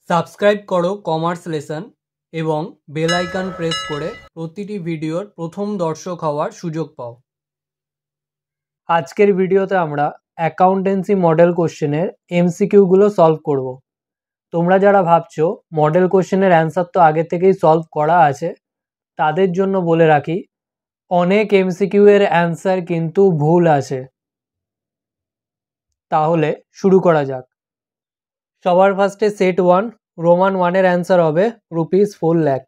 Subscribe করো commerce lesson এবং bell icon press করে প্রতিটি ভিডিওর প্রথম দর্শক হওয়ার সুযোগ পাও। আজকের ভিডিওতে আমরা অ্যাকাউন্টেন্সি মডেল কোশ্চেনের এমসিকিউগুলো সলভ করব। তোমরা যারা ভাবছো মডেল কোশ্চেনের অ্যান্সার তো আগে থেকেই সলভ করা আছে, তাদের জন্য বলে রাখি অনেক এমসিকিউ এর অ্যান্সার কিন্তু ভুল আছে। তাহলে শুরু করা যাক। সবার ফার্স্টে সেট 1 রোমান 1 এর অ্যান্সার হবে ₹4 লাখ।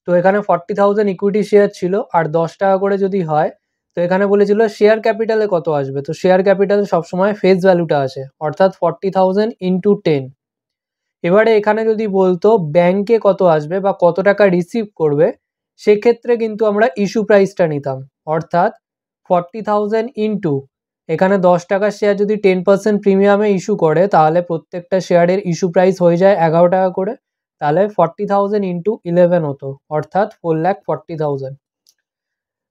তো এখানে 40,000 ইকুইটি শেয়ার ছিল আর 10 টাকা করে যদি হয় তো এখানে বলেছিল শেয়ার ক্যাপিটালে কত আসবে। তো শেয়ার ক্যাপিটাল সবসময় ফেস ভ্যালুটা আসে, অর্থাৎ 40,000 ইন্টু 10। এবারে এখানে যদি বলতো ব্যাংকে কত আসবে বা কত টাকা রিসিভ করবে, সেক্ষেত্রে কিন্তু আমরা ইস্যু প্রাইসটা নিতাম, অর্থাৎ 40,000 ইন্টু এখানে 10 টাকার শেয়ার যদি 10% প্রিমিয়ামে ইস্যু করে তাহলে প্রত্যেকটা শেয়ারের ইস্যু প্রাইস হয়ে যায় 11 টাকা করে। তাহলে 40,000 ইন্টু 11 হতো, অর্থাৎ 4,40,000।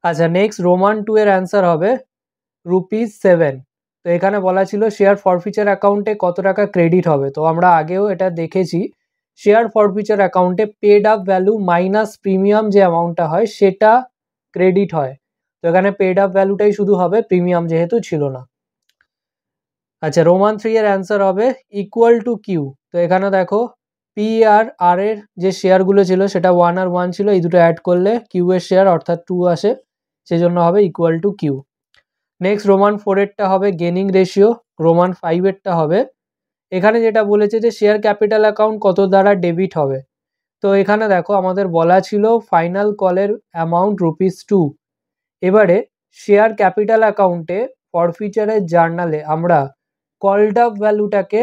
আচ্ছা, নেক্সট রোমান 2 এর অ্যান্সার হবে ₹7। তো এখানে বলা ছিল শেয়ার ফরফিচার অ্যাকাউন্টে কত টাকা ক্রেডিট হবে। তো আমরা আগেও এটা দেখেছি, শেয়ার ফরফিচার অ্যাকাউন্টে paid up value minus premium যে অ্যামাউন্টটা হয় সেটা ক্রেডিট হয়। তো এখানে পেড আপ ভ্যালুটাই শুধু হবে, প্রিমিয়াম যেহেতু ছিল না। আচ্ছা, রোমান 3 এর অ্যান্সার হবে ইকুয়াল টু কিউ। তো এখানে দেখো পি আর আর এর যে শেয়ারগুলো ছিল সেটা 1 আর 1 ছিল, এই দুটো অ্যাড করলে কিউ এর শেয়ার অর্থাৎ 2 আসে, সেজন্য হবে equal to Q. Next Roman 4 এরটা হবে গেনিং রেশিও, রোমান 5 এরটা হবে এখানে যেটা বলেছে যে শেয়ার ক্যাপিটাল অ্যাকাউন্ট কত দ্বারা ডেবিট হবে। তো এখানে দেখো আমাদের বলা ছিল ফাইনাল কলের অ্যামাউন্ট ₹2। এবারে শেয়ার ক্যাপিটাল অ্যাকাউন্টে ফরফিচারের জার্নালে আমরা কলড আপ ভ্যালুটাকে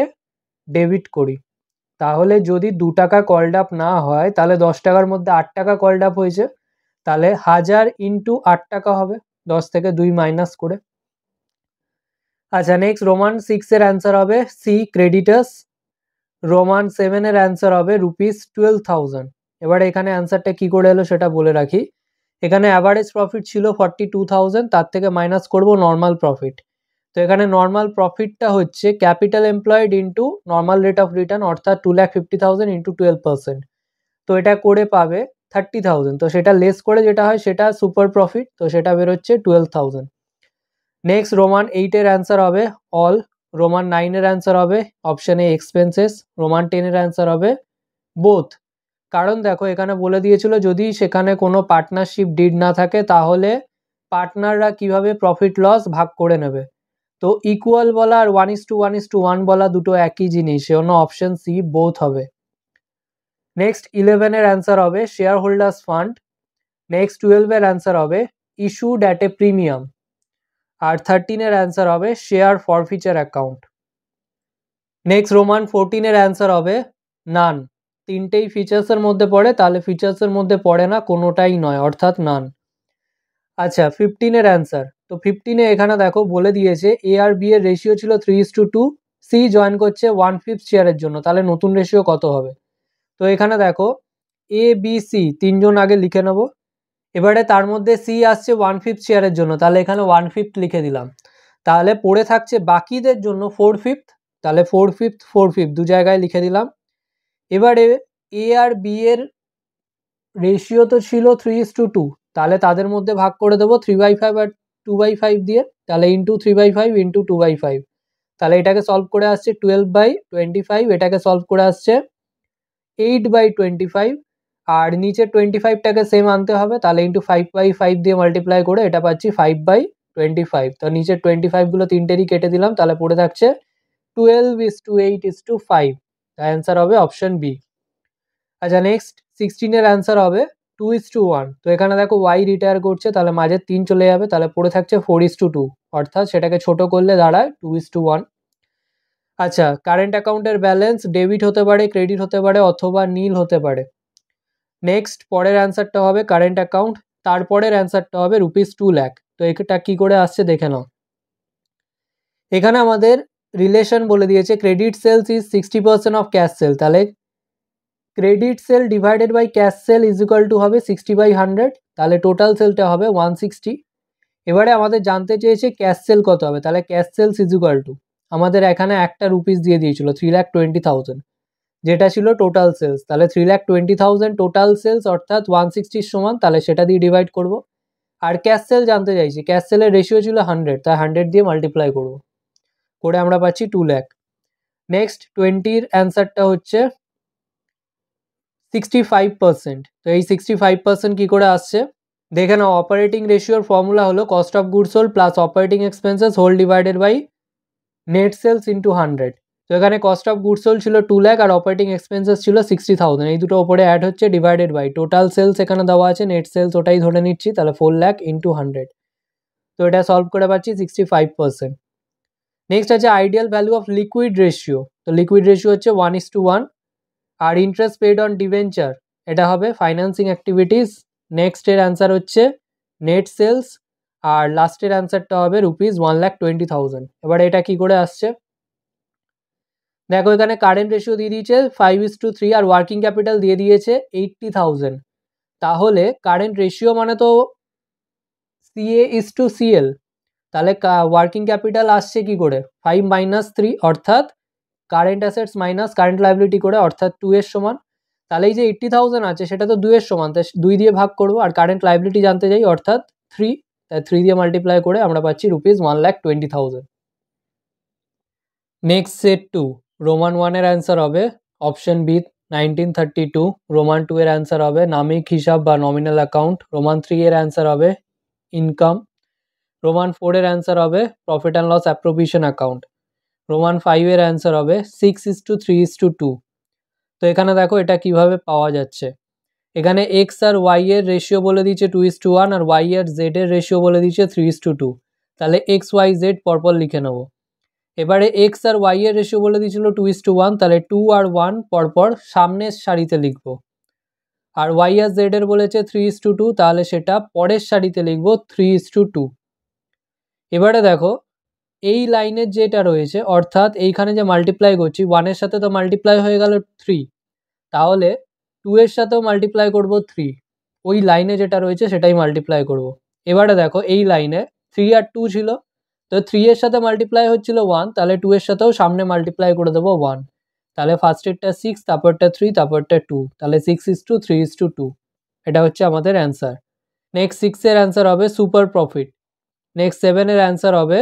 ডেবিট করি। তাহলে যদি 2 টাকা কলড আপ না হয় তাহলে 10 টাকার মধ্যে 8 টাকা কলড আপ হয়েছে, তাহলে 1000 ইন্টু 8 টাকা হবে, 10 থেকে 2 মাইনাস করে। আচ্ছা, নেক্সট রোমান 6 এর অ্যান্সার হবে সি ক্রেডিটার্স, রোমান 7 এর অ্যান্সার হবে ₹12,000। এবার এখানে অ্যান্সারটা কি করে এলো সেটা বলে রাখি। এখানে অ্যাভারেজ প্রফিট ছিল 42,000, তার থেকে মাইনাস করব নর্মাল প্রফিট। তো এখানে নর্মাল প্রফিটটা হচ্ছে capital employed into normal rate of return, অর্থাৎ 2,50,000 ইন্টু 12%। তো এটা করে পাবে 30,000। তো সেটা লেস করে যেটা হয় সেটা সুপার প্রফিট, তো সেটা বেরোচ্ছে 12,000। নেক্সট রোমান 8 এর অ্যান্সার হবে অল, রোমান 9 এর অ্যান্সার হবে অপশন এ এক্সপেন্সেস, রোমান 10 এর অ্যান্সার হবে বোথ। কারণ দেখো এখানে বলে দিয়েছিল যদি সেখানে কোনো পার্টনারশিপ ডিড না থাকে তাহলে পার্টনাররা কিভাবে প্রফিট লস ভাগ করে নেবে। তো ইকুয়াল বলা আর 1:1:1 বলা দুটো একই জিনিস, সেজন্য অপশন সি বোথ হবে। নেক্সট 11 এর অ্যান্সার হবে শেয়ার হোল্ডার্স ফান্ড। নেক্সট 12 এর অ্যান্সার হবে ইস্যুড অ্যাট এ প্রিমিয়াম। আর 13 এর অ্যান্সার হবে শেয়ার ফরফিচার অ্যাকাউন্ট। নেক্সট রোমান 14 এর অ্যান্সার হবে নান। তিনটেই ফিচার্সের মধ্যে পড়ে, তাহলে ফিচার্সের মধ্যে পড়ে না, কোনোটাই নয়, অর্থাৎ নান। আচ্ছা, 15 এর অ্যান্সার। তো 15 এ এখানে দেখো বলে দিয়েছে এ আর বি এর রেশিও ছিল 3:2, সি জয়েন করছে 1/5 শেয়ারের জন্য, তাহলে নতুন রেশিও কত হবে। তো এখানে দেখো এ বি সি তিনজন আগে লিখে নেব, এবারে তার মধ্যে সি আসছে 1/5 শেয়ারের জন্য, তাহলে এখানে 1/5 লিখে দিলাম। তাহলে পড়ে থাকছে বাকিদের জন্য 4/5, তাহলে 4/5 দু জায়গায় লিখে দিলাম। এবারে এ আর বি এর রেশিও তো ছিল 3:2, তাহলে তাদের মধ্যে ভাগ করে দেবো 3/5 আর 2/5 দিয়ে, তাহলে ইন্টু 3/5 ইন্টু 2/5। তাহলে এটাকে সলভ করে আসছে 12/25, এটাকে সলভ করে আসছে 8/25, আর নিচে 25টাকে সেম আনতে হবে, তাহলে ইন্টু 5/5 দিয়ে মাল্টিপ্লাই করে এটা পাচ্ছি 5/25। তো নিচে 25 গুলো তিনটেরই কেটে দিলাম, তাহলে পড়ে থাকছে 12:8:5। অ্যান্সার হবে অপশন বি। আচ্ছা, নেক্সট 16 এর অ্যান্সার হবে 2:1। তো এখানে দেখো ওয়াই রিটায়ার করছে, তাহলে মাঝে 3 চলে যাবে, তাহলে পড়ে থাকছে 4:2, অর্থাৎ সেটাকে ছোট করলে দাঁড়ায় 2:1। আচ্ছা, কারেন্ট অ্যাকাউন্টের ব্যালেন্স ডেবিট হতে পারে, ক্রেডিট হতে পারে, অথবা নীল হতে পারে। নেক্সট পরের অ্যান্সারটা হবে কারেন্ট অ্যাকাউন্ট, তারপরের অ্যান্সারটা হবে ₹2 লাখ। তো এটা কি করে আসছে দেখে নাও। এখানে আমাদের রিলেশন বলে দিয়েছে credit sales is 60% of cash sale, তাহলে credit sale divided by cash sale is equal to হবে 60/100, তাহলে টোটাল সেলটা হবে 160। এবারে আমাদের জানতে চেয়েছে ক্যাশ সেল কত হবে, তাহলে cash sales is equal to আমাদের এখানে একটা রুপিস দিয়ে দিয়েছিল 3,20,000, যেটা ছিল টোটাল সেলস, তাহলে 3,20,000 টোটাল সেলস অর্থাৎ 160 সমান, তাহলে সেটা দিয়ে ডিভাইড করব। আর ক্যাশ সেল জানতে চাইছি, ক্যাশ সেলের রেশিও ছিল 100, তাই 100 দিয়ে মাল্টিপ্লাই করব, করে আমরা পাচ্ছি 2 লাখ। নেক্সট 20-র অ্যান্সারটা হচ্ছে 65%। তো এই 65% কি করে আসছে দেখে নাও। অপারেটিং রেশিওর ফর্মুলা হলো cost of goods sold plus operating expenses whole divided by net sales into 100। তো এখানে কস্ট অফ গুডস সোল্ড ছিল 2 লাখ আর অপারেটিং এক্সপেন্সেস ছিল 60,000, এই দুটো ওপরে অ্যাড হচ্ছে ডিভাইডেড বাই টোটাল সেলস এখানে দেওয়া আছে, নেট সেলস ওটাই ধরে নিচ্ছি, তাহলে 4 লাখ ইন্টু 100। তো এটা সলভ করে পাচ্ছি 65%। নেক্সট আছে ideal value of liquid ratio. তো লিকুইড রেশিও হচ্ছে 1:1। আর ইন্টারেস্ট পেড অন ডিভেঞ্চার এটা হবে ফাইন্যান্সিং অ্যাক্টিভিটিস। নেক্সট এর অ্যান্সার হচ্ছে নেট সেলস, আর লাস্টের অ্যান্সারটা হবে ₹1,20,000। এবার এটা কি করে আসছে দেখো, এখানে কারেন্ট রেশিও দিয়ে দিয়েছে 5:3 আর ওয়ার্কিং ক্যাপিটাল দিয়ে দিয়েছে 80,000। তাহলে কারেন্ট রেশিও মানে তো CA/CL, তাহলে ওয়ার্কিং ক্যাপিটাল আসছে কি করে 5 - 3 অর্থাৎ current assets minus current liability করে, অর্থাৎ 2 এর সমান। তাহলে এই যে 80,000 আছে সেটা তো 2 এর সমান, তাই 2 দিয়ে ভাগ করবো, আর কারেন্ট লাইবিলিটি জানতে চাই অর্থাৎ 3, তাই 3 দিয়ে মাল্টিপ্লাই করে আমরা পাচ্ছি ₹1,20,000। নেক্সট সেট 2, রোমান 1 এর অ্যান্সার হবে অপশন বি 1932, রোমান 2 এর অ্যান্সার হবে নামিক হিসাব বা নমিনাল অ্যাকাউন্ট, রোমান 3 এর অ্যান্সার হবে ইনকাম, রোমান 4 এর অ্যান্সার হবে profit and loss appropriation account, Roman 5 এর অ্যান্সার হবে 6:3:2। তো এখানে দেখো এটা কিভাবে পাওয়া যাচ্ছে, এখানে এক্স আর ওয়াই এর রেশিও বলে দিচ্ছে 2:1 আর ওয়াই আর জেড এর রেশিও বলে দিচ্ছে 3:2। তাহলে এক্স ওয়াই জেড পরপর লিখে নেব। এবারে এক্স আর ওয়াই এর রেশিও বলে দিয়েছিল 2:1, তাহলে 2 আর 1 পরপর সামনের সারিতে লিখব। আর ওয়াই আর জেড এর বলেছে 3:2, তাহলে সেটা পরের সারিতে লিখব 3:2। এবারে দেখো এই লাইনের যেটা রয়েছে অর্থাৎ এইখানে যে মাল্টিপ্লাই করছি 1 এর সাথে তো মাল্টিপ্লাই হয়ে গেল 3, তাহলে 2 এর সাথেও মাল্টিপ্লাই করব 3, ওই লাইনে যেটা রয়েছে সেটাই মাল্টিপ্লাই করব। এবারে দেখো এই লাইনে 3 আর 2 ছিল, তো 3 এর সাথে মাল্টিপ্লাই হচ্ছিল 1, তাহলে 2 এর সাথেও সামনে মাল্টিপ্লাই করে দেবো 1, তাহলে ফার্স্টেরটা 6, তারপরটা 3, তারপরটা 2, তাহলে 6:3:2। এটা হচ্ছে আমাদের অ্যান্সার। নেক্সট 6 এর অ্যান্সার হবে সুপার প্রফিট। নেক্সট 7 এর অ্যান্সার হবে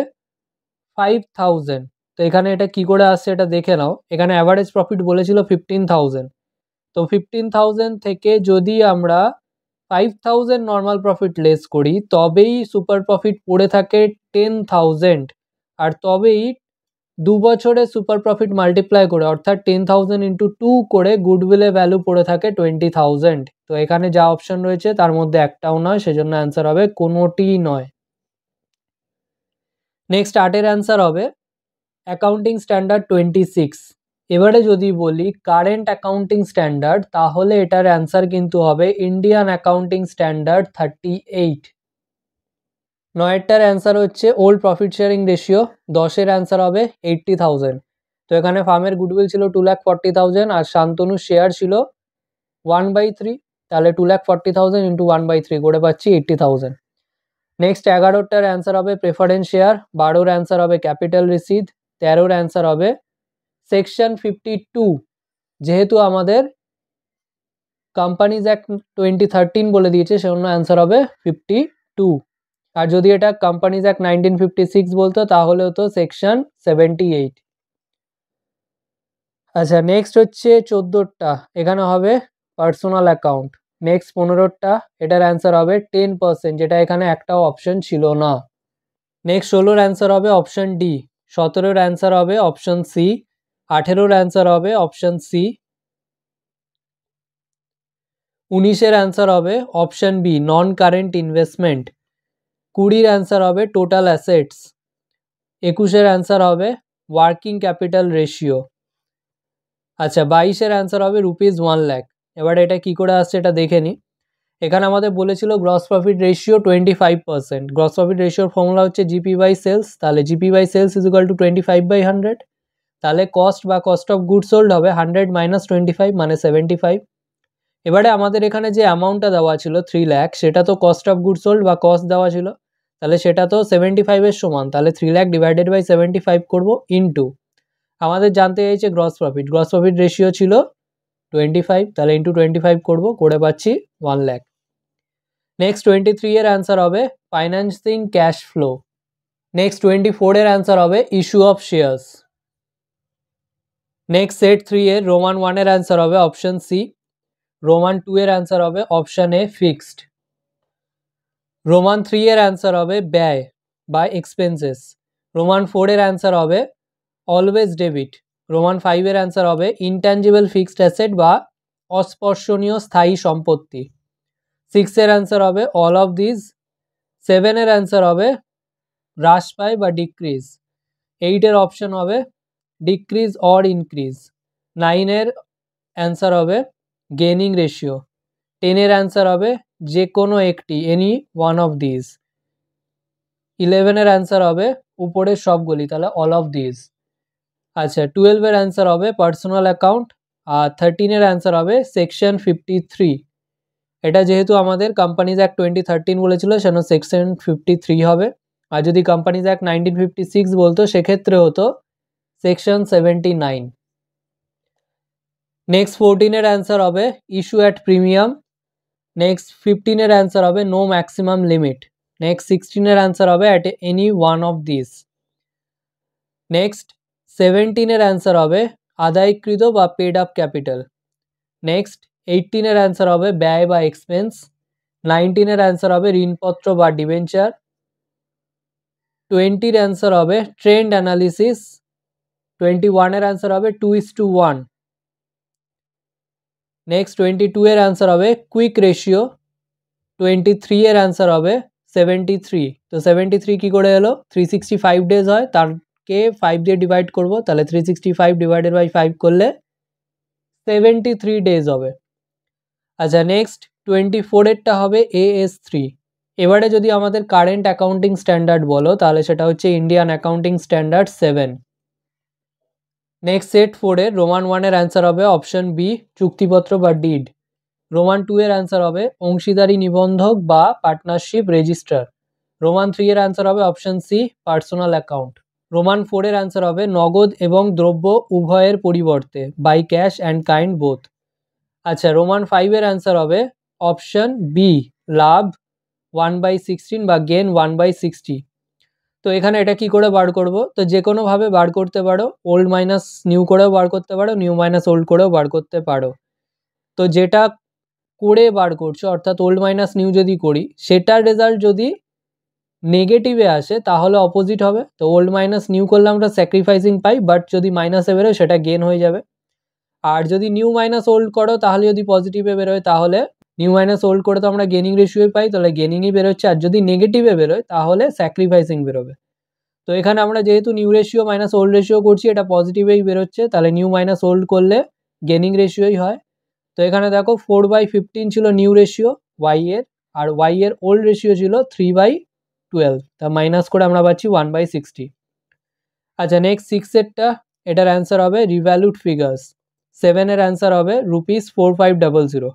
5,000। তো এখানে এটা কি করে আসছে এটা দেখে নাও, এখানে অ্যাভারেজ প্রফিট বলেছিল 15,000, তো 15,000 থেকে যদি আমরা 5,000 নর্মাল প্রফিট লেস করি তবেই সুপার প্রফিট পড়ে থাকে 10,000, আর তবেই 2 বছরে সুপার প্রফিট মাল্টিপ্লাই করে অর্থাৎ 10,000 ইন্টু 2 করে গুডউইলের ভ্যালু পড়ে থাকে 20,000। তো এখানে যা অপশন রয়েছে তার মধ্যে একটাও নয়, সেজন্য অ্যান্সার হবে কোনোটিই নয়। নেক্সট 8 এর অ্যান্সার হবে অ্যাকাউন্টিং স্ট্যান্ডার্ড 26। এবারে যদি বলি কারেন্ট অ্যাকাউন্টিং স্ট্যান্ডার্ড, তাহলে এটার অ্যান্সার কিন্তু হবে ইন্ডিয়ান অ্যাকাউন্টিং স্ট্যান্ডার্ড 38। 9টার অ্যান্সার হচ্ছে ওল্ড প্রফিট শেয়ারিং রেশিও, 10-এর অ্যান্সার হবে 80,000। তো এখানে ফার্মের গুডউইল ছিল 2,40,000 আর শান্তনু শেয়ার ছিল 1/3, তাহলে 2,40,000 ইন্টু 1/3 করে পাচ্ছি 80,000। নেক্সট 11টার অ্যান্সার হবে প্রেফারেন্স শেয়ার, 12-র অ্যান্সার হবে ক্যাপিটাল রিসিভ, 13-র অ্যান্সার হবে সেকশন 52, যেহেতু আমাদের কোম্পানিজ অ্যাক্ট 2013 বলে দিয়েছে সেজন্য অ্যান্সার হবে 52, আর যদি এটা কোম্পানিজ অ্যাক্ট 1956 বলতো তাহলে হতো সেকশন 78। আচ্ছা নেক্সট হচ্ছে 14টা, এখানে হবে পার্সোনাল অ্যাকাউন্ট। নেক্সট 15টা, এটার অ্যান্সার হবে 10%, যেটা এখানে একটাও অপশন ছিল না। নেক্সট 16-র অ্যান্সার হবে অপশন ডি, 17-র অ্যান্সার হবে অপশন সি, 18-র অ্যান্সার হবে অপশন সি, 19-এর অ্যান্সার হবে option B non current investment, 20-র অ্যান্সার হবে টোটাল অ্যাসেটস, 21-এর অ্যান্সার হবে ওয়ার্কিং ক্যাপিটাল রেশিও। আচ্ছা 22-এর অ্যান্সার হবে ₹1 লাখ। এবার এটা কি করে আসছে এটা দেখে নিই। এখানে আমাদের বলেছিল gross profit ratio 25%, gross profit রেশিওর ফর্মুলা হচ্ছে জিপি বাই সেলস, তাহলে GP by sales is equal to 25/100, তাহলে কস্ট বা কস্ট অফ গুড সোল্ড হবে 100 - 25 মানে 75। এবারে আমাদের এখানে যে অ্যামাউন্টটা দেওয়া ছিল 3 লাখ, সেটা তো কস্ট অফ গুড সোল্ড বা কস্ট দেওয়া ছিল, তাহলে সেটা তো 75 এর সমান, তাহলে 3 লাখ ডিভাইডেড বাই 75 করবো ইন্টু, আমাদের জানতে চাইছে গ্রস প্রফিট রেশিও ছিল 25, তাহলে ইন্টু 25 করবো, করে পাচ্ছি 1 লাখ। নেক্সট 23 এর অ্যান্সার হবে ফাইন্যান্সিং ক্যাশ ফ্লো। নেক্সট 24 এর অ্যান্সার হবে issue of shares. Next set 3 এর রোমান 1 এর অ্যান্সার হবে অপশন সি। রোমান 2 এর অ্যান্সার হবে অপশন এ ফিক্সড। রোমান 3 এর অ্যান্সার হবে ব্যয় বা এক্সপেন্সেস। রোমান 4 এর অ্যান্সার হবে অলওয়েজ ডেবিট। রোমান 5 এর অ্যান্সার হবে ইনট্যাঞ্জিবল ফিক্সড অ্যাসেট বা অস্পর্শনীয় স্থায়ী সম্পত্তি। 6 এর অ্যান্সার হবে অল অফ দিস। 7 এর অ্যান্সার হবে হ্রাস পায় বা ডিক্রিজ। 8 এর অপশন হবে ডিক্রিজ অর ইনক্রিজ। 9 এর অ্যান্সার হবে গেনিং রেশিও। 10 এর অ্যান্সার হবে যে কোনো একটি, এনি ওয়ান অফ দিস। 11 এর অ্যান্সার হবে উপরের সবগুলি, তাহলে অল অফ দিস। আচ্ছা, 12 এর অ্যান্সার হবে পার্সোনাল অ্যাকাউন্ট। আর 13 এর অ্যান্সার হবে সেকশন 53। এটা যেহেতু আমাদের কোম্পানিজ অ্যাক্ট 2013 বলেছিল, সেজন্য সেকশন 53 হবে। আর যদি কোম্পানিজ অ্যাক্ট 1956 বলতো সেক্ষেত্রে হতো সেকশন 79। নেক্সট 14 এর অ্যান্সার হবে ইস্যু অ্যাট প্রিমিয়াম। নেক্সট 15 এর অ্যান্সার হবে নো ম্যাক্সিমাম লিমিট। নেক্সট 16 এর অ্যান্সার হবে at any one of this. Next 17 এর অ্যান্সার হবে আদায়কৃত বা পেড আপ ক্যাপিটাল। নেক্সট 18 এর অ্যান্সার হবে ব্যয় বা এক্সপেন্স। 19 এর অ্যান্সার হবে ঋণপত্র বা ডিবেঞ্চার। 20 এর অ্যান্সার হবে ট্রেন্ড অ্যানালিসিস। 21 এর অ্যান্সার হবে 2:1। নেক্সট 22 এর অ্যান্সার হবে কুইক রেশিও। 23 এর অ্যান্সার হবে 73। তো 73 কি করে এলো? 365 ডেজ হয়, তারকে 5 দিয়ে ডিভাইড করব, তাহলে 365 ডিভাইডেড বাই 5 করলে 73 ডেজ হবে। আচ্ছা, নেক্সট 24 এরটা হবে AS3। এবারে যদি আমাদের কারেন্ট অ্যাকাউন্টিং স্ট্যান্ডার্ড বলো তাহলে সেটা হচ্ছে Indian accounting standard 7। Next set 4 এর রোমান 1 এর অ্যান্সার হবে অপশন বি চুক্তিপত্র বা ডিড। রোমান 2 এর অ্যান্সার হবে অংশীদারি নিবন্ধক বা পার্টনারশিপ রেজিস্টার। রোমান 3 এর অ্যান্সার হবে option C personal account. Roman 4 এর অ্যান্সার হবে নগদ এবং দ্রব্য উভয়ের পরিবর্তে by cash and kind both. আচ্ছা, রোমান 5 এর অ্যান্সার হবে অপশন বি লাভ 1/16 বা গেন 1/60। তো এখানে এটা কি করে বার করব? তো যে কোনোভাবে বার করতে পারো, ওল্ড মাইনাস নিউ করেও বার করতে পারো, নিউ মাইনাস ওল্ড করেও বার করতে পারো। তো যেটা করে বার করছো অর্থাৎ ওল্ড মাইনাস নিউ যদি করি, সেটার রেজাল্ট যদি নেগেটিভে আসে তাহলে অপোজিট হবে। তো ওল্ড মাইনাস নিউ করলে আমরা স্যাক্রিফাইসিং পাই, বাট যদি মাইনাসে বেরোয় সেটা গেন হয়ে যাবে। আর যদি নিউ মাইনাস ওল্ড করো তাহলে যদি পজিটিভে বেরোয় তাহলে নিউ মাইনাস ওল্ড করে তো আমরা গেনিং রেশিওই পাই, তাহলে গেনিংই বেরোচ্ছে। আর যদি নেগেটিভে বেরোয় তাহলে স্যাক্রিফাইসিং বেরোবে। তো এখানে আমরা যেহেতু new ratio minus old ratio করছি, এটা পজিটিভেই বেরোচ্ছে, তাহলে নিউ মাইনাস ওল্ড করলে গেনিং রেশিওই হয়। তো এখানে দেখো 4/15 ছিল নিউ রেশিও ওয়াই এর, আর ওয়াই এর ওল্ড রেশিও ছিল 3/12, তা মাইনাস করে আমরা পাচ্ছি 1/60। আচ্ছা, নেক্সট 6 এরটা, এটার অ্যান্সার হবে রিভ্যালুড ফিগার্স। 7 এর অ্যান্সার হবে ₹4500।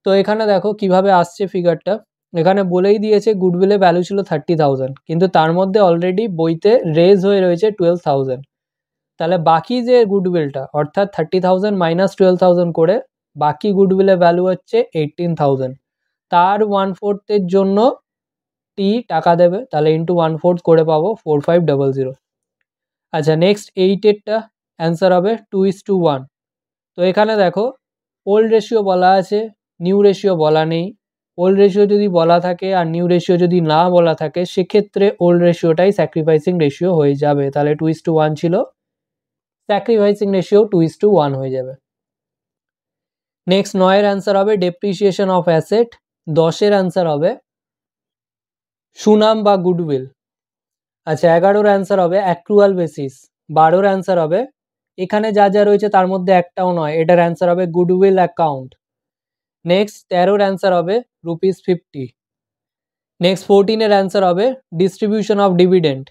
তো এখানে দেখো কিভাবে আসছে ফিগারটা। এখানে বলেই দিয়েছে গুডউইলের ভ্যালু ছিল 30,000, কিন্তু তার মধ্যে অলরেডি বইতে রেজ হয়ে রয়েছে 12,000। তাহলে বাকি যে গুডউইলটা অর্থাৎ 30,000 মাইনাস 12,000 করে বাকি গুডউইলের ভ্যালু হচ্ছে 18,000। তার 1/4 জন্য টি টাকা দেবে, তাহলে ইন্টু 1/4 করে পাবো 4500। আচ্ছা, নেক্সট 8 এরটা অ্যান্সার হবে 2:1। তো এখানে দেখো ওল্ড রেশিও বলা আছে, নিউ রেশিও বলা নেই। ওল্ড রেশিও যদি বলা থাকে আর নিউ রেশিও যদি না বলা থাকে সেক্ষেত্রে ওল্ড রেশিওটাই স্যাক্রিফাইসিং রেশিও হয়ে যাবে, তাহলে 2:1 ছিল, স্যাক্রিফাইসিং রেশিও 2:1 হয়ে যাবে। নেক্সট 9 এর অ্যান্সার হবে ডেপ্রিসিয়েশন অফ অ্যাসেট। 10 এর অ্যান্সার হবে সুনাম বা গুডউইল। আচ্ছা, 11 অ্যান্সার হবে অ্যাক্রুয়াল বেসিস। 12 অ্যান্সার হবে এখানে যা যা রয়েছে তার মধ্যে একটাও নয়, এটার অ্যান্সার হবে গুডউইল অ্যাকাউন্ট। নেক্সট 13 অ্যান্সার হবে ₹50। নেক্সট 14 এর অ্যান্সার হবে ডিস্ট্রিবিউশন অফ ডিভিডেন্ড।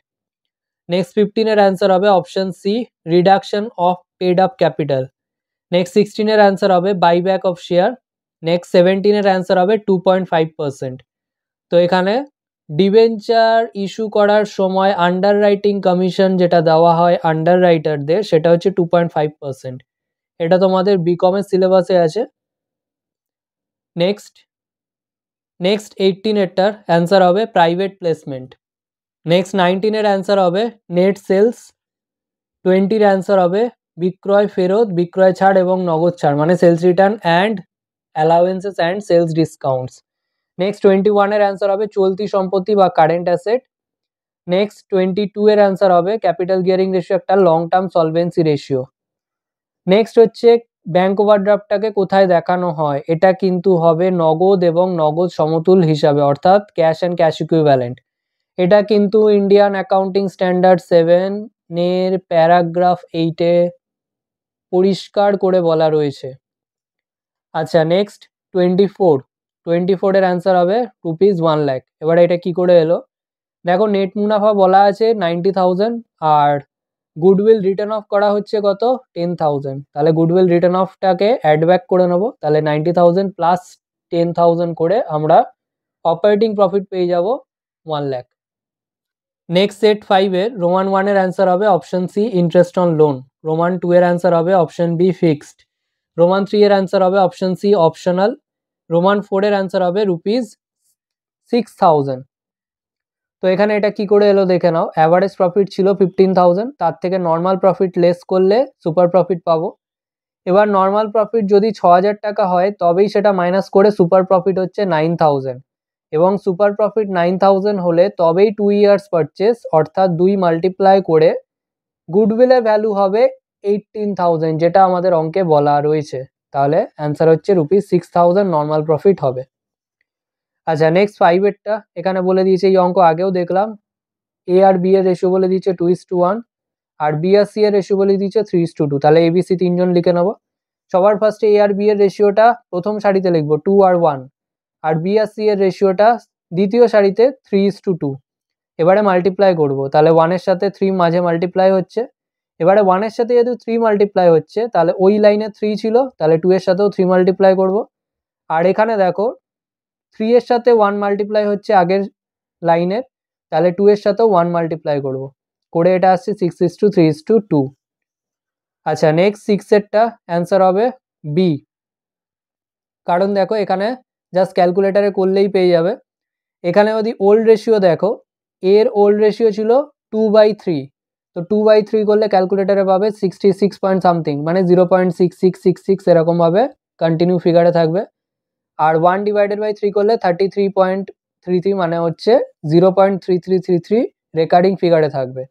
নেক্সট 15 এর অ্যান্সার হবে option C reduction of paid up capital. Next 16 এর অ্যান্সার হবে বাইব্যাক অফ শেয়ার। নেক্সট 17 এর অ্যান্সার হবে 2.5%। তো এখানে ডিবেঞ্চার ইস্যু করার সময় আন্ডার রাইটিং কমিশন যেটা দেওয়া হয় আন্ডার রাইটারদের সেটা হচ্ছে 2.5%। এটা তোমাদের বিকমের সিলেবাসে আছে। নেক্সট 18 এরটার অ্যান্সার হবে প্রাইভেট প্লেসমেন্ট। নেক্সট 19 এর অ্যান্সার হবে নেট সেলস। 20 এর অ্যান্সার হবে বিক্রয় ফেরত, বিক্রয় ছাড় এবং নগদ ছাড়, মানে sales return and allowances and sales discounts. Next 21 এর অ্যান্সার হবে চলতি সম্পত্তি বা কারেন্ট অ্যাসেট। নেক্সট 22 এর অ্যান্সার হবে ক্যাপিটাল গিয়ারিং রেশিও একটা long term solvency ratio. Next হচ্ছে ব্যাংক ওভারড্রাফটটাকে কোথায় দেখানো হয়, এটা কিন্তু হবে নগদ এবং নগদ সমতুল হিসাবে, অর্থাৎ ক্যাশ অ্যান্ড ক্যাশ ইকুইভ্যালেন্ট। এটা কিন্তু ইন্ডিয়ান অ্যাকাউন্টিং স্ট্যান্ডার্ড 7 এর প্যারাগ্রাফ 8-এ পরিষ্কার করে বলা রয়েছে। আচ্ছা নেক্সট 24 এর অ্যান্সার হবে ₹1 লাখ। এবারে এটা কি করে এলো, দেখো নেট মুনাফা বলা আছে 90,000 আর গুডউইল রিটার্ন অফ করা হচ্ছে কত 10,000। তাহলে গুডউইল রিটার্ন অফটাকে অ্যাড ব্যাক করে নেবো, তাহলে 90,000 প্লাস 10,000 করে আমরা অপারেটিং প্রফিট পেয়ে যাব 1 লাখ। নেক্সট সেট 5 এর রোমান 1 এর অ্যান্সার হবে option C interest on loan. Roman 2 এর অ্যান্সার হবে অপশন বি ফিক্সড। রোমান 3 এর অ্যান্সার হবে অপশন সি অপশনাল। রোমান 4 এর অ্যান্সার হবে ₹6,000। তো এখানে এটা কি করে এলো দেখে নাও, অ্যাভারেজ প্রফিট ছিল 15,000, তার থেকে নর্মাল প্রফিট লেস করলে সুপার প্রফিট পাবো। এবার নর্মাল প্রফিট যদি 6,000 টাকা হয় তবেই সেটা মাইনাস করে সুপার প্রফিট হচ্ছে 9,000, এবং সুপার প্রফিট 9,000 হলে তবেই 2 ইয়ার্স পারচেস অর্থাৎ 2 মাল্টিপ্লাই করে গুডউইলের ভ্যালু হবে 18,000, যেটা আমাদের অঙ্কে বলা রয়েছে। তাহলে অ্যান্সার হচ্ছে ₹6,000 নর্মাল প্রফিট হবে। আচ্ছা নেক্সট 5 এরটা এখানে বলে দিয়েছে, এই অঙ্ক আগেও দেখলাম, এ আর বি এর রেশিও বলে দিয়েছে 2:1 আর বি আর সি এর রেশিও বলে দিয়েছে 3:2। তাহলে এবিসি তিনজন লিখে নেবো। সবার ফার্স্টে এ আর বি এর রেশিওটা প্রথম সারিতে লিখবো 2 আর 1, আর বি আর সি এর রেশিওটা দ্বিতীয় সারিতে 3:2। এবারে মাল্টিপ্লাই করবো, তাহলে 1 এর সাথে 3 মাঝে মাল্টিপ্লাই হচ্ছে। এবারে 1 এর সাথে যেহেতু 3 মাল্টিপ্লাই হচ্ছে তাহলে ওই লাইনে 3 ছিল, তাহলে 2 এর সাথেও 3 মাল্টিপ্লাই করবো। আর এখানে দেখো 3 এর সাথে 1 মাল্টিপ্লাই হচ্ছে আগের লাইনের, তাহলে 2 এর সাথেও 1 মাল্টিপ্লাই করবো, করে এটা আসছে 6:3:2। আচ্ছা নেক্সট 6 এরটা অ্যান্সার হবে বি, কারণ দেখো এখানে জাস্ট ক্যালকুলেটারে করলেই পেয়ে যাবে। এখানে যদি ওল্ড রেশিও দেখো, এর ওল্ড রেশিও ছিল 2/3, তো 2/3 করলে ক্যালকুলেটারে পাবে 66 পয়েন্ট সামথিং, মানে 0.6666 এরকম ভাবে কন্টিনিউ ফিগারে থাকবে। আর 1/3 করলে 33.33, মানে হচ্ছে 0.3333 রেকারিং ফিগারে থাকবে।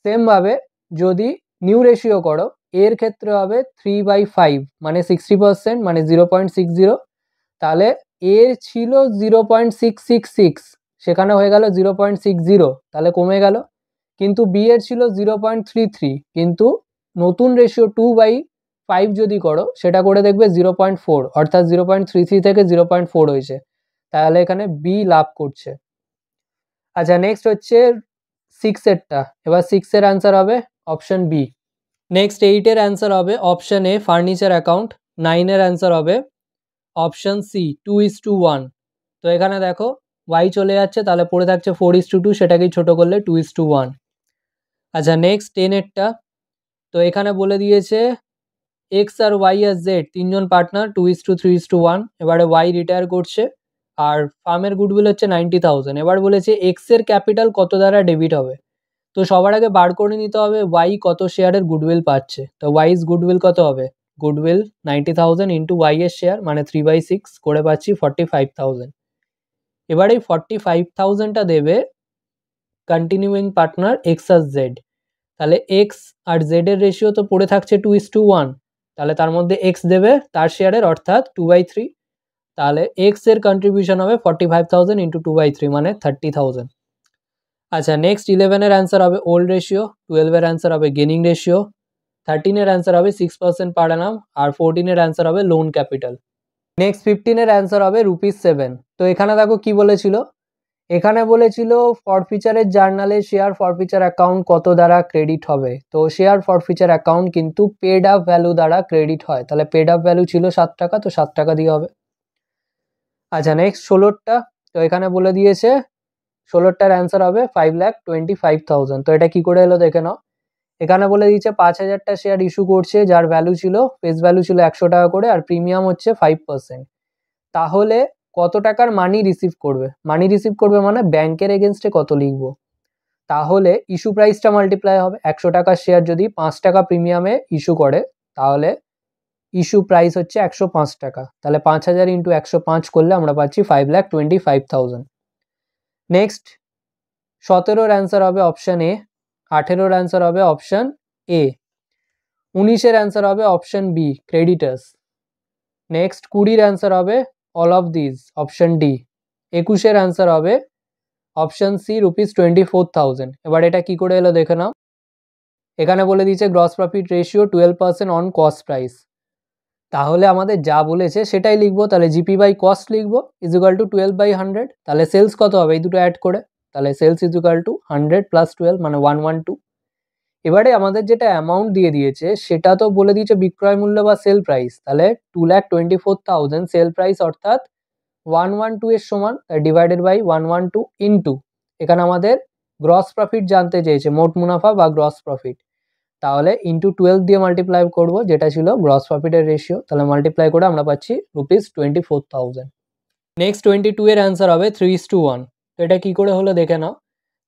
সেমভাবে যদি নিউ রেশিও করো, এর ক্ষেত্রে হবে 3/5, মানে 60%, মানে 0.60। তাহলে এর ছিল 0.666, সেখানে হয়ে গেল 0.60, তাহলে কমে গেল। কিন্তু বি এর ছিল 0.33, কিন্তু নতুন রেশিও 2/5 যদি করো সেটা করে দেখবে 0.4, অর্থাৎ 0.33 থেকে 0.4 হয়েছে, তাহলে এখানে বি লাভ করছে। আচ্ছা নেক্সট হচ্ছে 6 এরটা, এবার 6 এর অ্যান্সার হবে অপশন বি। নেক্সট 8 এর অ্যান্সার হবে অপশন এ ফার্নিচার অ্যাকাউন্ট। 9 এর অ্যান্সার হবে অপশন সি 2:1। তো এখানে দেখো ওয়াই চলে যাচ্ছে, তাহলে পড়ে থাকছে 4:2, সেটাকেই ছোট করলে 2:1। আচ্ছা নেক্সট 10 এরটা, তো এখানে বলে দিয়েছে এক্স আর ওয়াই আর জেড তিনজন পার্টনার 2:3:1। এবারে ওয়াই রিটায়ার করছে আর ফার্মের গুডউইল হচ্ছে 90,000। এবার বলেছে এক্স এর ক্যাপিটাল কত দ্বারা ডেবিট হবে। তো সবার আগে বার করে নিতে হবে ওয়াই কত শেয়ারের গুডউইল পাচ্ছে। তো ওয়াইজ গুডউইল কত হবে, গুডউইল 90,000 ইন্টু ওয়াই এর শেয়ার, মানে 3/6 করে পাচ্ছি 45,000। এবার এই 45,000টা দেবে কন্টিনিউইং পার্টনার এক্স আর জেড। তাহলে এক্স আর জেড এর রেশিও তো পড়ে থাকছে 2:1, তাহলে তার মধ্যে এক্স দেবে তার শেয়ারের, অর্থাৎ 2/3। তাহলে এক্স এর কন্ট্রিবিউশন হবে 45,000 ইন্টু 2/3, মানে 30,000। আচ্ছা নেক্সট 11 এর অ্যান্সার হবে ওল্ড রেশিও, 12 এর অ্যান্সার হবে গেনিং রেশিও, 13 এর অ্যান্সার হবে 6% পার অ্যানাম, আর 14 এর অ্যান্সার হবে লোন ক্যাপিটাল। নেক্সট 15 এর অ্যান্সার হবে ₹7। তো এখানে দেখো কি বলেছিল, এখানে বলেছিল ফরফিচারের জার্নালে শেয়ার ফরফিচার অ্যাকাউন্ট কত দ্বারা ক্রেডিট হবে। তো শেয়ার ফরফিচার অ্যাকাউন্ট কিন্তু পেড আপ ভ্যালু দ্বারা ক্রেডিট হয়, তাহলে পেড আপ ভ্যালু ছিল 7 টাকা, তো 7 টাকা দিয়ে হবে। আচ্ছা নেক্সট 16টা, তো এখানে বলে দিয়েছে 16টার অ্যান্সার হবে 5,25,000। তো এটা কি করে এলো দেখে নাও। এখানে বলে দিচ্ছে 5,000টা শেয়ার ইস্যু করছে, যার ভ্যালু ছিল, ফেস ভ্যালু ছিল 100 টাকা করে, আর প্রিমিয়াম হচ্ছে 5%। তাহলে কত টাকার মানি রিসিভ করবে? মানি রিসিভ করবে মানে ব্যাংকের এগেনস্টে কত লিখবো? তাহলে ইস্যু প্রাইসটা মাল্টিপ্লাই হবে। 100 টাকার শেয়ার যদি 5 টাকা প্রিমিয়ামে ইস্যু করে, তাহলে ইস্যু প্রাইস হচ্ছে 105 টাকা। তাহলে 5,000 ইন্টু 105 করলে আমরা পাচ্ছি 5,25,000। নেক্সট 17-র অ্যান্সার হবে অপশান এ, 18-র অ্যান্সার হবে অপশান এ, 19-এর অ্যান্সার হবে অপশান বি, ক্রেডিটার্স। নেক্সট 20-র অ্যান্সার হবে all of this, option D. 21-এর অ্যান্সার হবে অপশান সি, ₹24,000। এবার এটা কি করে এলো দেখে নাও। এখানে বলে দিয়েছে gross profit ratio 12% on cost price. তাহলে আমাদের যা বলেছে সেটাই লিখবো। তাহলে জিপি বাই কস্ট লিখবো ইজুকাল টু 12/100। তাহলে সেলস কত হবে এই দুটো অ্যাড করে? তাহলে সেলস ইজুকাল টু 100 + 12 মানে 112। এবারে আমাদের যেটা অ্যামাউন্ট দিয়ে দিয়েছে সেটা তো বলে দিয়েছে বিক্রয় মূল্য বা সেল প্রাইস। তাহলে 2,24,000 সেল প্রাইস অর্থাৎ 112 এর সমান, ডিভাইডেড বাই 112 ইন্টু, এখানে আমাদের গ্রস প্রফিট জানতে চেয়েছে, মোট মুনাফা বা গ্রস প্রফিট। তাহলে ইন্টু 12 দিয়ে মাল্টিপ্লাই করবো, যেটা ছিল গ্রস প্রফিটের রেশিও। তাহলে মাল্টিপ্লাই করে আমরা পাচ্ছি ₹24,000। নেক্সট 22 এর অ্যান্সার হবে 3:1। তো এটা কি করে হলো দেখে নাও।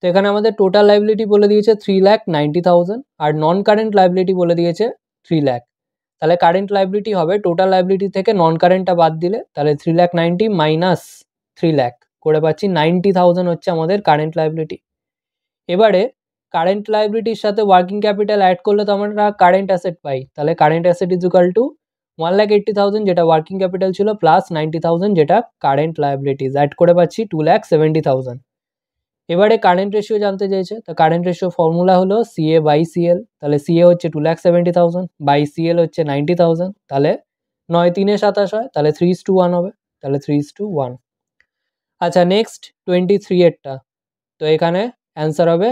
তো এখানে আমাদের টোটাল লাইবিলিটি বলে দিয়েছে 3,90,000 আর নন কারেন্ট লাইবিলিটি বলে দিয়েছে 3 লাখ। তাহলে কারেন্ট লাইবিলিটি হবে টোটাল লাইবিলিটি থেকে নন কারেন্টটা বাদ দিলে, তাহলে 3,90,000 মাইনাস 3 লাখ করে পাচ্ছি 90,000 হচ্ছে আমাদের কারেন্ট লাইবিলিটি। এবারে কারেন্ট লাইবিলিটির সাথে ওয়ার্কিং ক্যাপিটাল অ্যাড করলে তো আমরা কারেন্ট অ্যাসেট পাই। তাহলে কারেন্ট অ্যাসেট ইজুকাল টু 1,80,000 যেটা ওয়ার্কিং ক্যাপিটাল ছিল, প্লাস 90,000 যেটা কারেন্ট লাইবিলিটিস, অ্যাড করে পাচ্ছি 2,70,000। এবারে কারেন্ট রেশিও জানতে চেয়েছে। তো কারেন্ট রেশিও ফর্মুলা হলো সিএ বাই সিএল। তাহলে সিএ হচ্ছে 2,70,000 বাই সিএল হচ্ছে 90,000। তাহলে 9 3 27 হয়, তাহলে 3:1 হবে। তাহলে 3:1। আচ্ছা নেক্সট 23 এরটা। তো এখানে অ্যান্সার হবে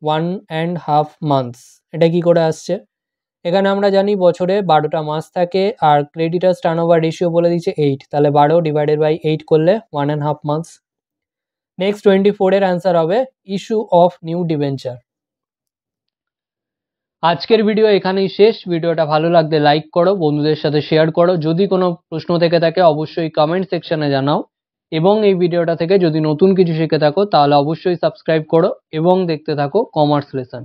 1.5 মান্থস। এটা কি করে আসছে? এখানে আমরা জানি বছরে 12টা মাস থাকে, আর ক্রেডিটার্স টার্নওভার রেশিও বলে দিচ্ছে 8। তাহলে 12 ডিভাইডেড বাই 8 করলে 1.5 মান্থস। নেক্সট 24 এর অ্যান্সার হবে ইস্যু অফ নিউ ডিবেঞ্চার। আজকের ভিডিও এখানেই শেষ। ভিডিওটা ভালো লাগলে লাইক করো, বন্ধুদের সাথে শেয়ার করো। যদি কোনো প্রশ্ন থেকে থাকে অবশ্যই কমেন্ট সেকশনে জানাও, এবং এই ভিডিওটা থেকে যদি নতুন কিছু শিখে থাকো তাহলে অবশ্যই সাবস্ক্রাইব করো এবং দেখতে থাকো কমার্স লেসন।